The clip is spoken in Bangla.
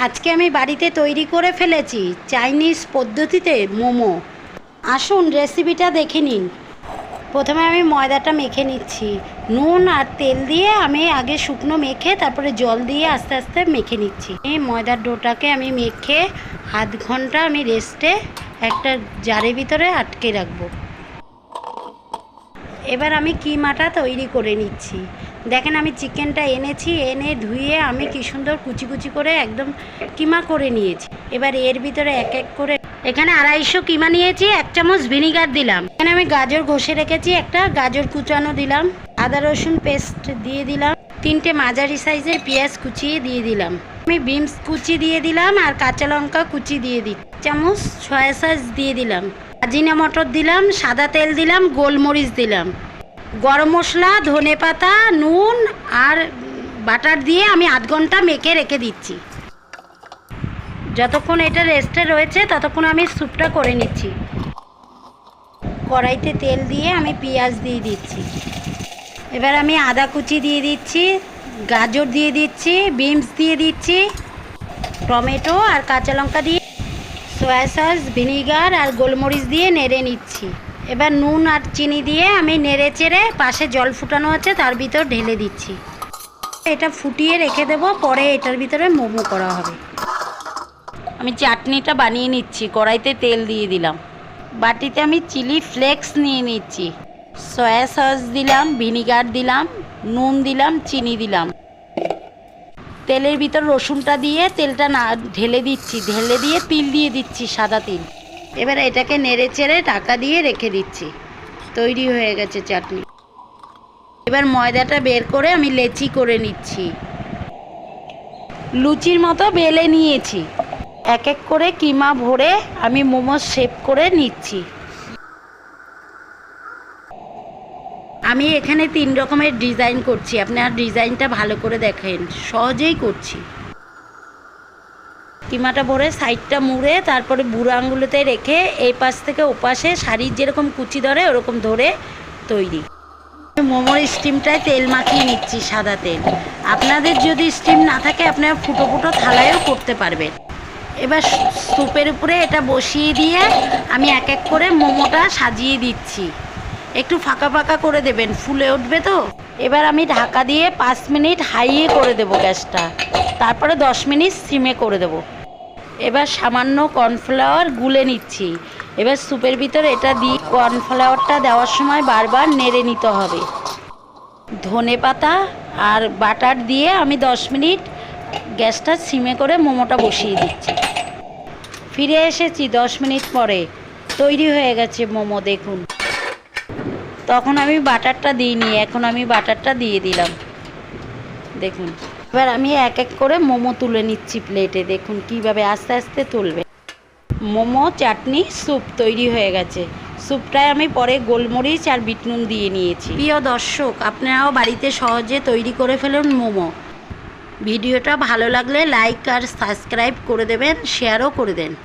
আজকে আমি বাড়িতে তৈরি করে ফেলেছি চাইনিজ পদ্ধতিতে মোমো। আসুন রেসিপিটা দেখে নিন। প্রথমে আমি ময়দাটা মেখে নিচ্ছি। নুন আর তেল দিয়ে আমি আগে শুকনো মেখে তারপরে জল দিয়ে আস্তে আস্তে মেখে নিচ্ছি। এই ময়দার ডোটাকে আমি মেখে আধ ঘন্টা আমি রেস্টে একটা জারের ভিতরে আটকে রাখবো। এবার আমি কিমাটা তৈরি করে নিচ্ছি। দেখেন আমি চিকেনটা এনেছি, এনে ধুয়ে আমি কি সুন্দর কুচি কুচি করে একদম কিমা করে নিয়েছি। এবার এর ভিতরে এক এক করে এখানে 250 কিমা নিয়েছি, 1 চামচ ভিনিগার দিলাম। এখানে আমি গাজর ঘষে রেখেছি, একটা গাজর কুচানো দিলাম, আদা রসুন পেস্ট দিয়ে দিলাম, 3টে মাঝারি সাইজের পেঁয়াজ কুচিয়ে দিয়ে দিলাম, আমি বিনস কুচি দিয়ে দিলাম আর কাঁচা লঙ্কা কুচি দিয়ে দিই, 1 চামচ সয়া সস দিয়ে দিলাম, আজিনা মটর দিলাম, সাদা তেল দিলাম, গোলমরিচ দিলাম, গরম মশলা, ধনেপাতা, নুন আর বাটার দিয়ে আমি আধ ঘন্টা মেখে রেখে দিচ্ছি। যতক্ষণ এটা রেস্টে রয়েছে ততক্ষণ আমি স্যুপটা করে নিচ্ছি। কড়াইতে তেল দিয়ে আমি পেঁয়াজ দিয়ে দিচ্ছি। এবার আমি আদা কুচি দিয়ে দিচ্ছি, গাজর দিয়ে দিচ্ছি, বিনস দিয়ে দিচ্ছি, টমেটো আর কাঁচা লঙ্কা দিয়ে সয়া সস, ভিনিগার আর গোলমরিচ দিয়ে নেড়ে নিচ্ছি। এবার নুন আর চিনি দিয়ে আমি নেড়ে চেড়ে পাশে জল ফুটানো আছে তার ভিতর ঢেলে দিচ্ছি। এটা ফুটিয়ে রেখে দেবো, পরে এটার ভিতরে মোমো করা হবে। আমি চাটনিটা বানিয়ে নিচ্ছি। কড়াইতে তেল দিয়ে দিলাম, বাটিতে আমি চিলি ফ্লেক্স নিয়ে নিচ্ছি, সয়া সস দিলাম, ভিনিগার দিলাম, নুন দিলাম, চিনি দিলাম, তেলের ভিতর রসুনটা দিয়ে তেলটা না ঢেলে দিচ্ছি, ঢেলে দিয়ে তিল দিয়ে দিচ্ছি, সাদা তিল। এবার এটাকে নেড়ে চেড়ে ঢাকা দিয়ে রেখে দিচ্ছি। তৈরি হয়ে গেছে চাটনি। এবার ময়দাটা বের করে আমি লেচি করে নিচ্ছি, লুচির মতো বেলে নিয়েছি। এক এক করে কিমা ভরে আমি মোমো শেপ করে নিচ্ছি। আমি এখানে 3 রকমের ডিজাইন করছি, আপনার ডিজাইনটা ভালো করে দেখেন, সহজেই করছি। কিমাটা ভরে সাইডটা মুড়ে তারপরে বুড়ো আঙুলেতে রেখে এই পাশ থেকে ওপাশে শাড়ির যেরকম কুচি ধরে ওরকম ধরে তৈরি। মোমোর স্টিমটায় তেল মাখিয়ে নিচ্ছি, সাদা তেল। আপনাদের যদি স্টিম না থাকে আপনারা ফুটো ফুটো থালায়ও করতে পারবেন। এবার স্যুপের উপরে এটা বসিয়ে দিয়ে আমি এক এক করে মোমোটা সাজিয়ে দিচ্ছি। একটু ফাঁকা ফাঁকা করে দেবেন, ফুলে উঠবে তো। এবার আমি ঢাকা দিয়ে 5 মিনিট হাইয়ে করে দেবো গ্যাসটা, তারপরে 10 মিনিট সিমে করে দেবো। এবার সামান্য কর্নফ্লাওয়ার গুলে নিচ্ছি। এবার স্যুপের ভিতরে এটা দিয়ে কর্নফ্লাওয়ারটা দেওয়ার সময় বারবার নেড়ে নিতে হবে। ধনেপাতা আর বাটার দিয়ে আমি 10 মিনিট গ্যাসটা সিমে করে মোমোটা বসিয়ে দিচ্ছি। ফিরে এসেছি 10 মিনিট পরে, তৈরি হয়ে গেছে মোমো। দেখুন, তখন আমি বাটারটা দিইনি, এখন আমি বাটারটা দিয়ে দিলাম। দেখুন, এবার আমি এক এক করে মোমো তুলে নিচ্ছি প্লেটে। দেখুন কিভাবে আস্তে আস্তে তুলবে। মোমো চাটনি স্যুপ তৈরি হয়ে গেছে। স্যুপটায় আমি পরে গোলমরিচ আর বিট নুন দিয়ে নিয়েছি। প্রিয় দর্শক, আপনারাও বাড়িতে সহজে তৈরি করে ফেলুন মোমো। ভিডিওটা ভালো লাগলে লাইক আর সাবস্ক্রাইব করে দেবেন, শেয়ারও করে দেন।